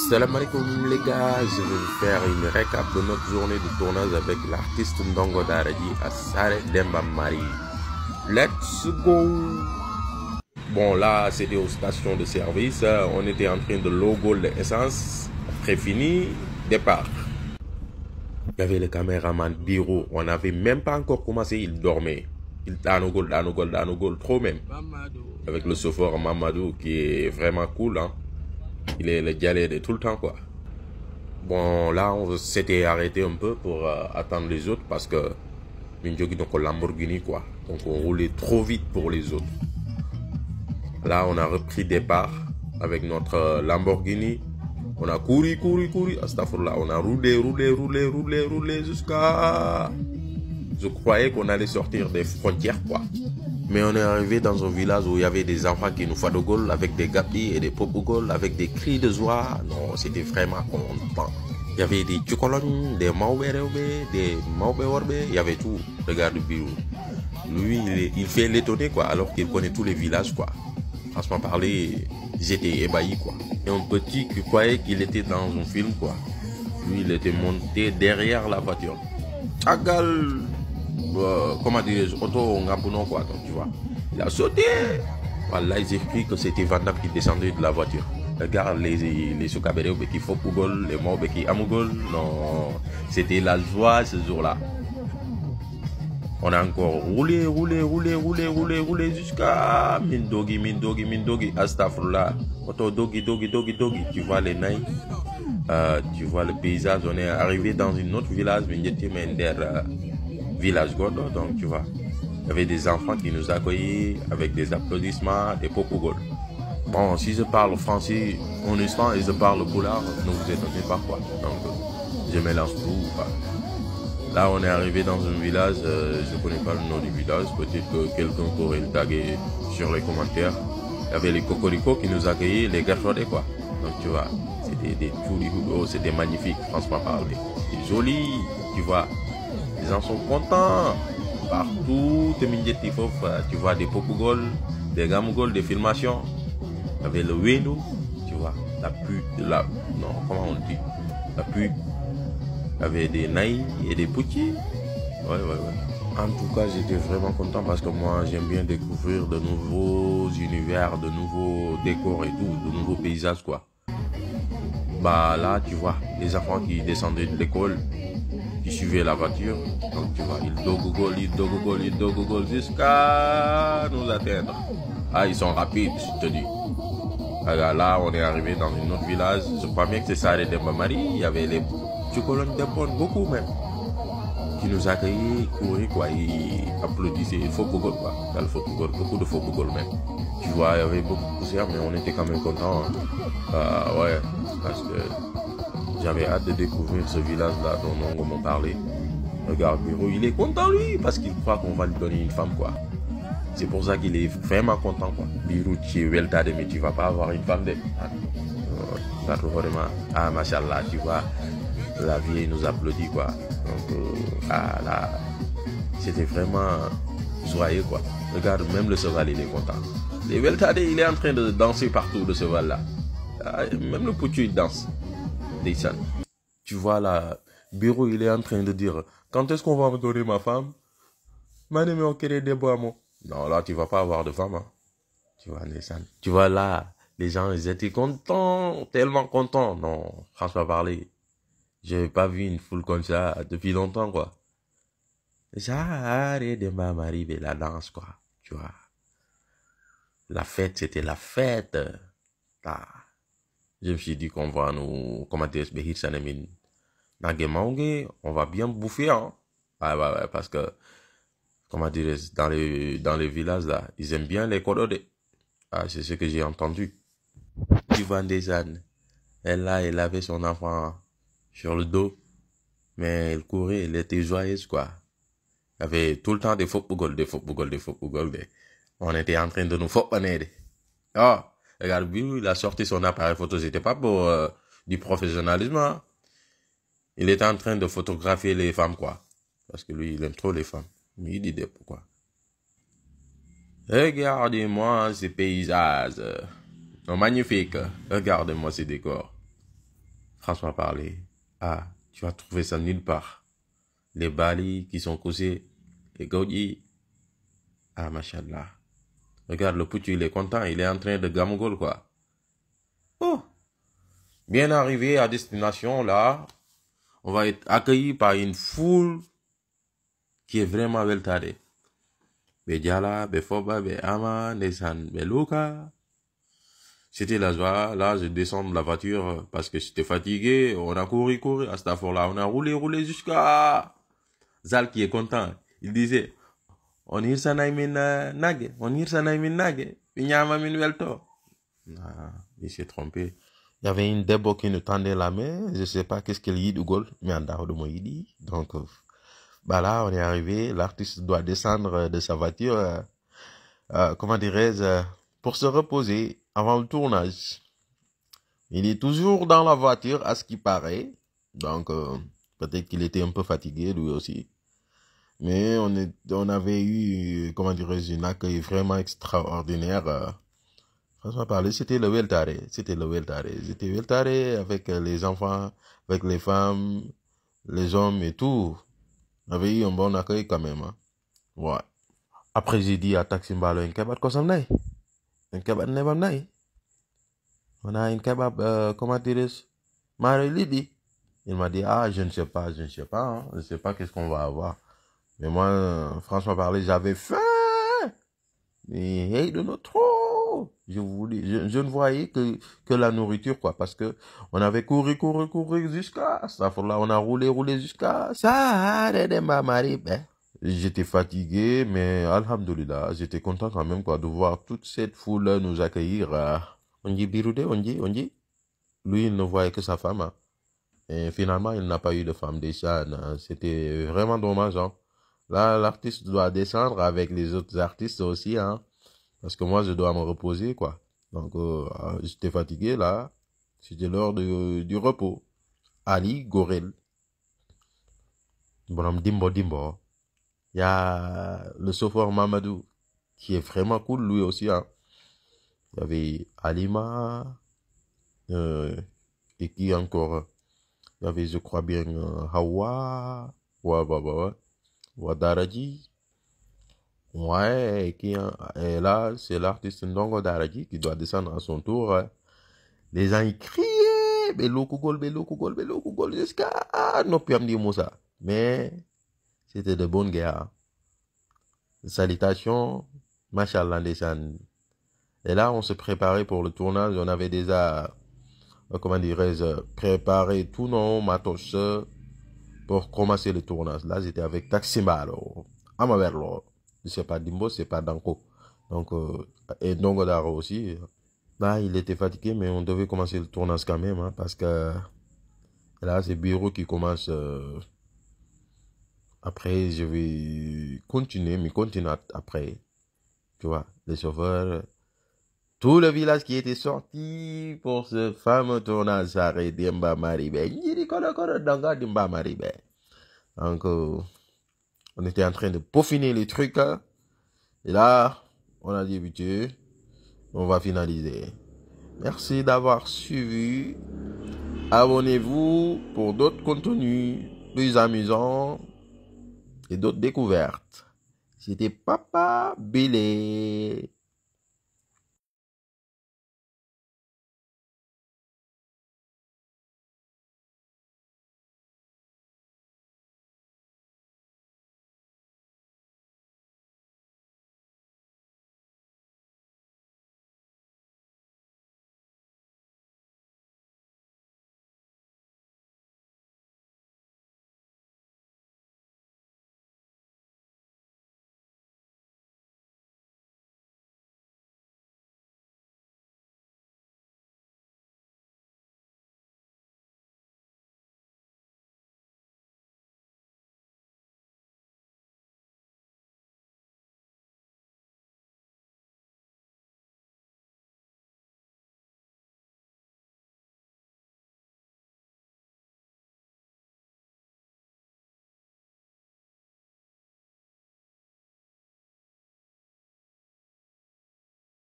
Salam alaikum les gars, je vais vous faire une récap de notre journée de tournage avec l'artiste Ndongo Daraji à Sare Demba Mari. Let's go! Bon là c'était aux stations de service, on était en train de logo l'essence, après fini, départ. Il y avait le caméraman bureau, on n'avait même pas encore commencé, il dormait. Il danogol, trop même. Avec le chauffeur Mamadou qui est vraiment cool, hein. Il est le galère de tout le temps, quoi. Bon, là, on s'était arrêté un peu pour attendre les autres parce que donc Lamborghini, quoi. Donc, on roulait trop vite pour les autres. Là, on a repris départ avec notre Lamborghini. On a couru. Astafurlah, on a roulé jusqu'à... Je croyais qu'on allait sortir des frontières, quoi. Mais on est arrivé dans un village où il y avait des enfants qui nous fadogol avec des gapis et des popogol avec des cris de joie. Non, c'était vraiment content. Il y avait des tchokolons, des maouberebe, des maouberbe, il y avait tout. Regarde le bureau. Lui, il fait l'étonner, quoi, alors qu'il connaît tous les villages, quoi. Franchement parler, j'étais ébahi, quoi. Et un petit qui croyait qu'il était dans un film, quoi. Lui, il était monté derrière la voiture. Tchagal! Comment dirais-je, auto ngapounon, quoi, donc tu vois. Il a sauté. Voilà, ils expliquent que c'était Van Damme qui descendait de la voiture. Regarde les soukabérés qui font Pougol, les morts qui amougol. Non, c'était la joie ce jour-là. On a encore roulé jusqu'à Mindogi, Astafurlah. Auto dogi. Tu vois les nains, tu vois le paysage. On est arrivé dans une autre village, village Godo, donc tu vois. Il y avait des enfants qui nous accueillaient avec des applaudissements, des popogol. Bon, si je parle français en instant et je parle boulard, ne vous étonnez pas, quoi. Donc, je mélange tout, quoi. Là, on est arrivé dans un village, je connais pas le nom du village, peut-être que quelqu'un pourrait le taguer sur les commentaires. Il y avait les cocoricots qui nous accueillaient, les garçonnets, quoi. Donc, tu vois, c'était des tchouli, c'était magnifique, franchement parler. C'était joli, tu vois. Les gens sont contents. Partout, tu vois des popougols, des gamougols, des filmations. Il y avait le Wenu, tu vois, comment on dit, la pluie. Il y avait des naïs et des petits. Ouais. En tout cas, j'étais vraiment content parce que moi, j'aime bien découvrir de nouveaux univers, de nouveaux décors et tout, de nouveaux paysages, quoi. Bah là, tu vois, les enfants qui descendaient de l'école, qui suivaient la voiture, donc tu vois, ils dogogol jusqu'à nous atteindre. Ah, ils sont rapides, je te dis. Alors là, on est arrivé dans un autre village, je crois bien que c'est ça, les Dembamari, il y avait les chocolats de beaucoup même, qui nous accueillaient, couraient, quoi, ils applaudissaient, il faut Pogol, quoi, dans le Pogol, beaucoup de faux Pogol même. Tu vois, il y avait beaucoup de poussière, mais on était quand même contents, hein. Ouais, parce que j'avais hâte de découvrir ce village-là dont Ndongo m'en parlait. Regarde, Biro, il est content lui, parce qu'il croit qu'on va lui donner une femme, quoi. C'est pour ça qu'il est vraiment content, quoi. Biro, tu es weltade, mais tu vas pas avoir une femme, de. Ah, machallah, tu vois, la vie nous applaudit, quoi. Donc, là, c'était vraiment joyeux, quoi. Regarde, même le cheval, il est content. Le weltade, il est en train de danser partout, le cheval, là. Même le poutu, il danse. Tu vois là, Bureau, il est en train de dire, quand est-ce qu'on va me donner ma femme? Non, là, tu vas pas avoir de femme, hein. Tu vois, Nissan. Tu vois là, les gens, ils étaient contents, tellement contents. Non, franchement parler, j'avais pas vu une foule comme ça depuis longtemps, quoi. J'arrête de m'arriver la danse, quoi. Tu vois. La fête, c'était la fête. Ah. Je me suis dit qu'on va nous commenter ce béhir sanemin. On va bien bouffer, hein. Ouais, parce que, comment dire, dans les villages, là, ils aiment bien les kodode. Ah, c'est ce que j'ai entendu. Tu vois des ânes. Elle avait son enfant sur le dos. Mais elle courait, elle était joyeuse, quoi. Il y avait tout le temps des faux pougol. On était en train de nous foppaner. Oh, regarde, lui, il a sorti son appareil photo. C'était pas pour du professionnalisme, hein. Il était en train de photographier les femmes, quoi. Parce que lui, il aime trop les femmes. Mais il dit pourquoi. Regardez-moi ces paysages. Magnifiques. Regardez-moi ces décors. Franchement parler. Ah, tu vas trouver ça nulle part. Les Bali qui sont causés, les Gaudi. Ah, machallah. Regarde, le Poutu, il est content, il est en train de gamogol, quoi. Oh! Bien arrivé à destination, là, on va être accueilli par une foule qui est vraiment weltadée. Bediala, Befoba, Ama, Nesan, Beluka. C'était la joie. Là, je descends de la voiture parce que j'étais fatigué. On a couru. À cette fois-là, on a roulé jusqu'à Zal qui est content. Il disait, on y nage, on y nage, welto. Ah, il s'est trompé. Il y avait une débo qui nous tendait la main. Je sais pas qu'est-ce qu'elle dit, Goul, mais en dehors de moi, il dit. Donc, bah là, on est arrivé. L'artiste doit descendre de sa voiture, comment dirais-je, pour se reposer avant le tournage. Il est toujours dans la voiture, à ce qui paraît. Donc, peut-être qu'il était un peu fatigué, lui aussi. Mais on avait eu, comment dirais-je, un accueil vraiment extraordinaire. Franchement parler, c'était le weltare. C'était weltare avec les enfants, avec les femmes, les hommes et tout. On avait eu un bon accueil quand même. Hein. Ouais. Après, j'ai dit à Taxi Mbalo, un kebab kosamnay. Un kebab nebamnay. On a un kebab, comment dirais-je, Marie-Lidi. Il m'a dit, ah, je ne sais pas, hein. Je ne sais pas qu'est-ce qu'on va avoir. Mais moi, franchement parler, j'avais faim. Mais hey, de notre trop. Je ne voyais que la nourriture, quoi. Parce que on avait couru jusqu'à ça. Là, on a roulé jusqu'à ça. J'étais fatigué, mais alhamdoulilah, j'étais content quand même, quoi, de voir toute cette foule nous accueillir. On dit Biroudé, on dit. Lui, il ne voyait que sa femme. Hein. Et finalement, il n'a pas eu de femme déjà. C'était vraiment dommage, hein. Là, l'artiste doit descendre avec les autres artistes aussi, hein. Parce que moi, je dois me reposer, quoi. Donc, j'étais fatigué, là. C'était l'heure du repos. Ali Gorel. Bonhomme Dimbo. Il y a le chauffeur Mamadou, qui est vraiment cool, lui aussi, hein. Il y avait Alima, et qui encore? Il y avait, je crois bien, Hawa, Daraji. Ouais, et là, c'est l'artiste Ndongo Daraji qui doit descendre à son tour. Hein. Les gens, ils criaient, Belokugol, jusqu'à Nopiam Moussa. Mais, c'était de bonnes guerres. Salutations, machallah, descend. Et là, on se préparait pour le tournage. On avait déjà, comment dirais-je, préparé tout nos matos pour commencer le tournage. Là, j'étais avec Taximalo, Amaverlo. C'est pas Dimbo, c'est pas Danko. Donc, et Ndongodaro aussi. Là, il était fatigué, mais on devait commencer le tournage quand même, hein, parce que là, c'est Bureau qui commence. Après, je vais continuer, mais continuer après. Tu vois, les chauffeurs, tout le village qui était sorti pour ce fameux tournage, ça Demba Maribe. Donc, on était en train de peaufiner les trucs. Hein. Et là, on a débuté. On va finaliser. Merci d'avoir suivi. Abonnez-vous pour d'autres contenus plus amusants et d'autres découvertes. C'était Papa Billy.